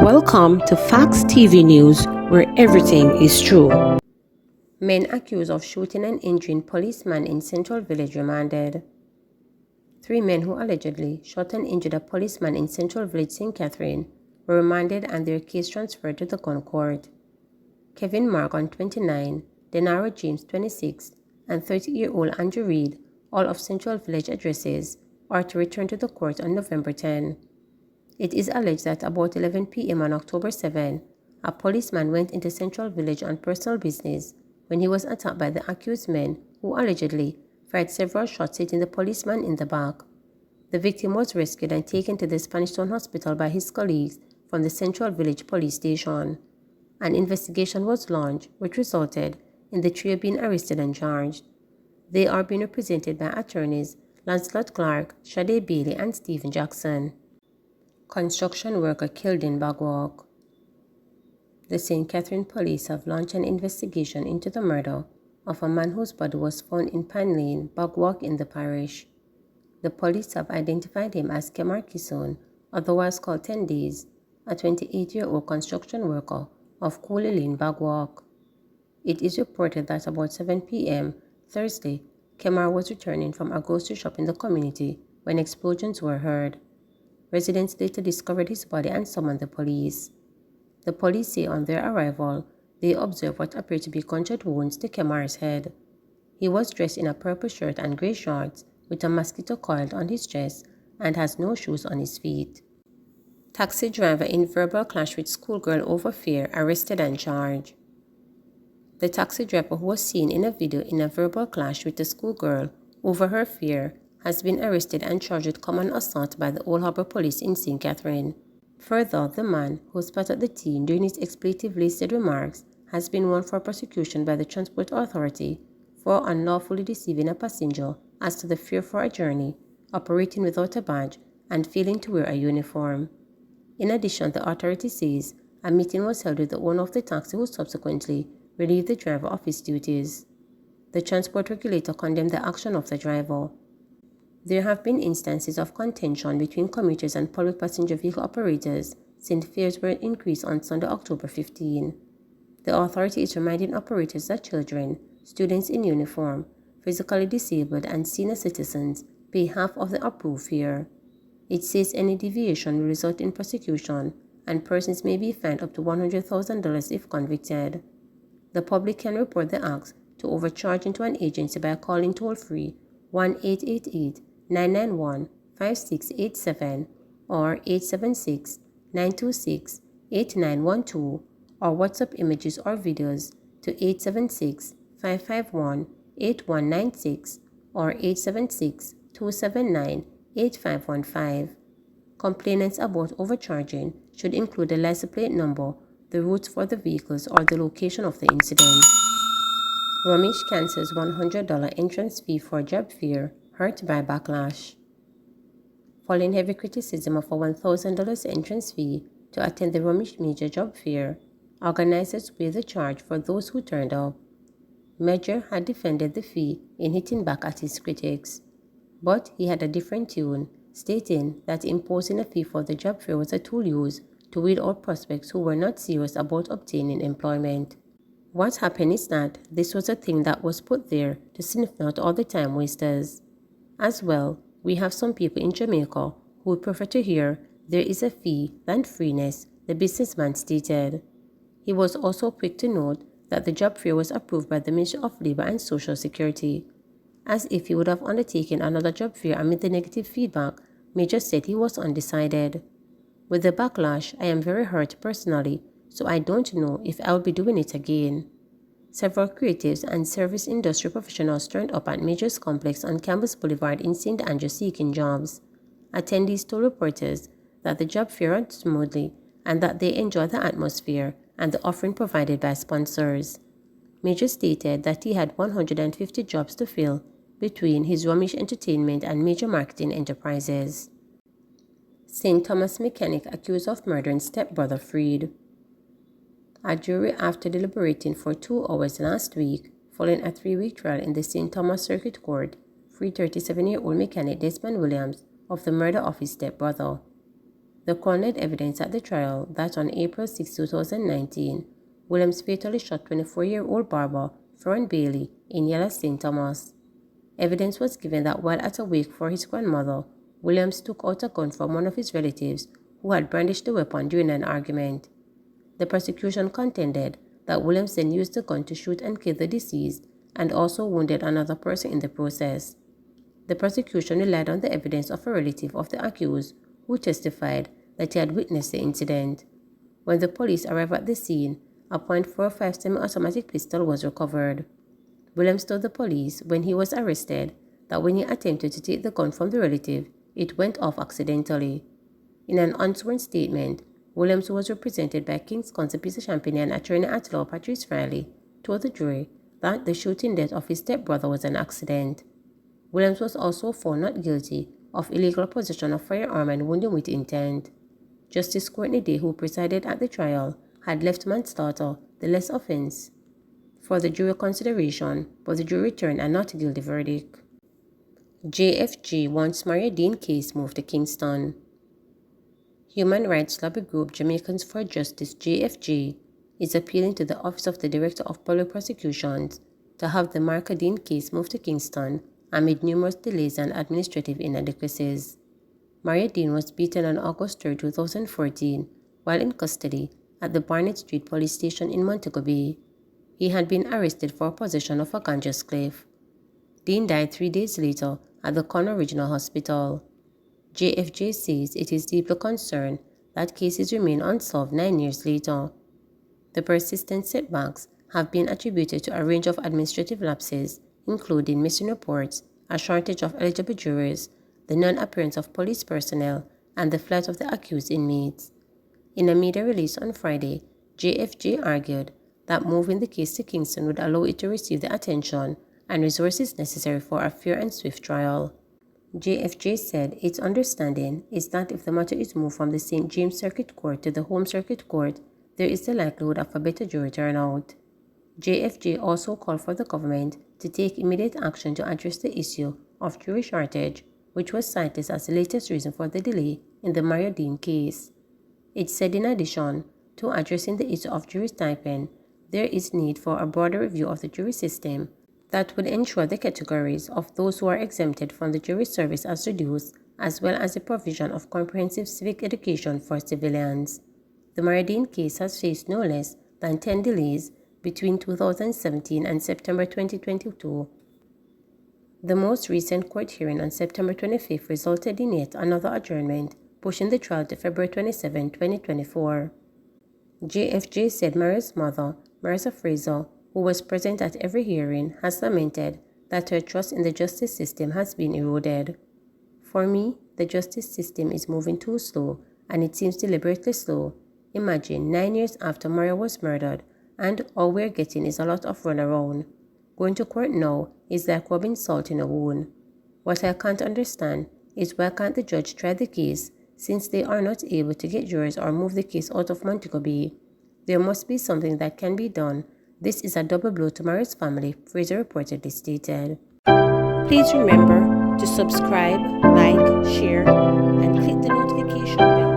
Welcome to Facts TV News, where everything is true. Men accused of shooting and injuring policeman in Central Village remanded. 3 men who allegedly shot and injured a policeman in Central Village, St. Catherine, were remanded and their case transferred to the Gun Court. Kevin Mark, 29, Denaro James, 26, and 30-year-old Andrew Reed, all of Central Village addresses, are to return to the court on November 10. It is alleged that about 11 p.m. on October 7, a policeman went into Central Village on personal business when he was attacked by the accused men who allegedly fired several shots hitting the policeman in the back. The victim was rescued and taken to the Spanish Town Hospital by his colleagues from the Central Village Police Station. An investigation was launched which resulted in the trio being arrested and charged. They are being represented by attorneys Lancelot Clark, Shade Bailey, and Stephen Jackson. Construction worker killed in Bagwalk. The St. Catherine police have launched an investigation into the murder of a man whose body was found in Pine Lane, Bagwalk in the parish. The police have identified him as Kemar Kison, otherwise called 10 Days, a 28-year-old construction worker of Cooley Lane, Bagwalk. It is reported that about 7 p.m. Thursday, Kemar was returning from a grocery shop in the community when explosions were heard. Residents later discovered his body and summoned the police. The police say on their arrival, they observed what appeared to be gunshot wounds to Kemar's head. He was dressed in a purple shirt and grey shorts with a mosquito coiled on his chest and has no shoes on his feet. Taxi driver in verbal clash with schoolgirl over fare arrested and charged. The taxi driver who was seen in a video in a verbal clash with the schoolgirl over her fare has been arrested and charged with common assault by the Old Harbour Police in St. Catherine. Further, the man who spotted the teen during his expletive-laced remarks has been warned for prosecution by the Transport Authority for unlawfully deceiving a passenger as to the fare for a journey, operating without a badge, and failing to wear a uniform. In addition, the authority says a meeting was held with the owner of the taxi who subsequently relieved the driver of his duties. The transport regulator condemned the action of the driver. There have been instances of contention between commuters and public passenger vehicle operators since fares were increased on Sunday, October 15. The authority is reminding operators that children, students in uniform, physically disabled, and senior citizens pay half of the approved fare. It says any deviation will result in prosecution, and persons may be fined up to $100,000 if convicted. The public can report the acts to overcharging to an agency by calling toll-free 1-888-991-5687 or 876-926-8912 or WhatsApp images or videos to 876-551-8196 or 876-279-8515. Complainants about overcharging should include the license plate number, the routes for the vehicles, or the location of the incident. Ramesh cancels $100 entrance fee for job fair, hurt by backlash. Following heavy criticism of a $1,000 entrance fee to attend the Ramesh Major Job Fair, organizers waived the charge for those who turned up. Major had defended the fee in hitting back at his critics, but he had a different tune, stating that imposing a fee for the job fair was a tool used to weed out prospects who were not serious about obtaining employment. What happened is that this was a thing that was put there to sniff out all the time wasters. As well, we have some people in Jamaica who would prefer to hear there is a fee than freeness, the businessman stated. He was also quick to note that the job fair was approved by the Ministry of Labour and Social Security. As if he would have undertaken another job fair amid the negative feedback, Major said he was undecided. With the backlash, I am very hurt personally, so I don't know if I'll be doing it again. Several creatives and service industry professionals turned up at Major's complex on Campbell's Boulevard in St. Andrew seeking jobs. Attendees told reporters that the job fair ran smoothly and that they enjoyed the atmosphere and the offering provided by sponsors. Major stated that he had 150 jobs to fill between his Ramesh Entertainment and Major Marketing Enterprises. St. Thomas mechanic accused of murdering stepbrother freed. A jury, after deliberating for 2 hours last week, following a 3-week trial in the St. Thomas Circuit Court, freed 37-year-old mechanic Desmond Williams of the murder of his stepbrother. The Crown led evidence at the trial that on April 6, 2019, Williams fatally shot 24-year-old barber Fern Bailey in Yellow St. Thomas. Evidence was given that while at a wake for his grandmother, Williams took out a gun from one of his relatives who had brandished the weapon during an argument. The prosecution contended that Williams then used the gun to shoot and kill the deceased and also wounded another person in the process. The prosecution relied on the evidence of a relative of the accused who testified that he had witnessed the incident. When the police arrived at the scene, a .45 semi-automatic pistol was recovered. Williams told the police when he was arrested that when he attempted to take the gun from the relative, it went off accidentally. In an unsworn statement, Williams, who was represented by King's Counsel Peter Champagne and attorney at law Patrice Riley, told the jury that the shooting death of his stepbrother was an accident. Williams was also found not guilty of illegal possession of firearm and wounding with intent. Justice Courtney Day, who presided at the trial, had left manslaughter, the less offense, for the jury consideration, but the jury returned a not guilty verdict. JFG wants Maria Dean case moved to Kingston. Human rights lobby group Jamaicans for Justice JFG is appealing to the Office of the Director of Public Prosecutions to have the Maria Dean case moved to Kingston amid numerous delays and administrative inadequacies. Maria Dean was beaten on August 3, 2014, while in custody at the Barnett Street Police Station in Montego Bay. He had been arrested for possession of a ganja spliff. Dean died 3 days later at the Connor Regional Hospital. JFJ says it is deeply concerned that cases remain unsolved 9 years later. The persistent setbacks have been attributed to a range of administrative lapses, including missing reports, a shortage of eligible jurors, the non-appearance of police personnel, and the flight of the accused inmates. In a media release on Friday, JFJ argued that moving the case to Kingston would allow it to receive the attention and resources necessary for a fair and swift trial. JFJ said its understanding is that if the matter is moved from the St. James Circuit Court to the Home Circuit Court, there is the likelihood of a better jury turnout. JFJ also called for the government to take immediate action to address the issue of jury shortage, which was cited as the latest reason for the delay in the Maria Dean case. It said in addition to addressing the issue of jury stipend, there is need for a broader review of the jury system that would ensure the categories of those who are exempted from the jury service as reduced, as well as the provision of comprehensive civic education for civilians. The Maria Dean case has faced no less than 10 delays between 2017 and September 2022. The most recent court hearing on September 25th resulted in yet another adjournment, pushing the trial to February 27, 2024. JFJ said Maria's mother, Marissa Fraser, who was present at every hearing, has lamented that her trust in the justice system has been eroded. For me, the justice system is moving too slow, and it seems deliberately slow. Imagine 9 years after Maria was murdered, and all we're getting is a lot of runaround. Going to court now is like rubbing salt in a wound. What I can't understand is why can't the judge try the case, since they are not able to get jurors or move the case out of Montego Bay. There must be something that can be done. This is a double blow to Maria's family, Fraser reportedly stated. Please remember to subscribe, like, share, and click the notification bell.